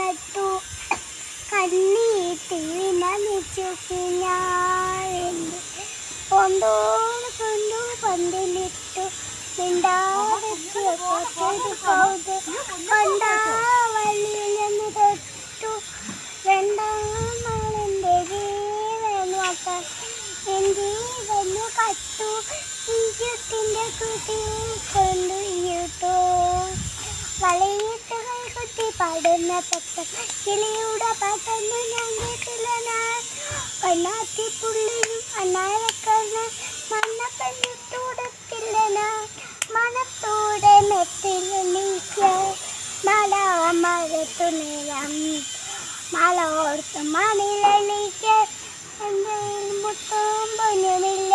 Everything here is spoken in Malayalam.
നട്ടു കണ്ണീട്ടി നമിച്ചു ഞാനെൻ്റെ കൊണ്ടോട് കൊണ്ടു പന്തിലിട്ടു മിണ്ടാതെ കണ്ടാവലിയെന്ന് തൊട്ടു രണ്ടാമളെൻ്റെ ജീവനോക്കാൻ എൻ ജീവനു കട്ടു ഈയുട്ടിൻ്റെ കുട്ടി കൊണ്ടു ഈട്ടോ വളയിട്ടുകൾ കുത്തി പാടുന്ന പട്ടം കിളിയുടെ പാട്ടൊന്നും ഞാൻ കേട്ടില്ല ഞാൻ കണ്ണാത്തി പുള്ളിയും അണ്ണാരക്കണ്ണ മണ്ണപ്പഞ്ഞിട്ടൂടത്തില്ല ഞാൻ മണത്തോടെ മെത്തിലെണീക്ക മല മരത്തു നിലം മല ഓർത്ത് മണിലെണീക്ക എൻ്റെ മുട്ടും പൊന്നുമില്ല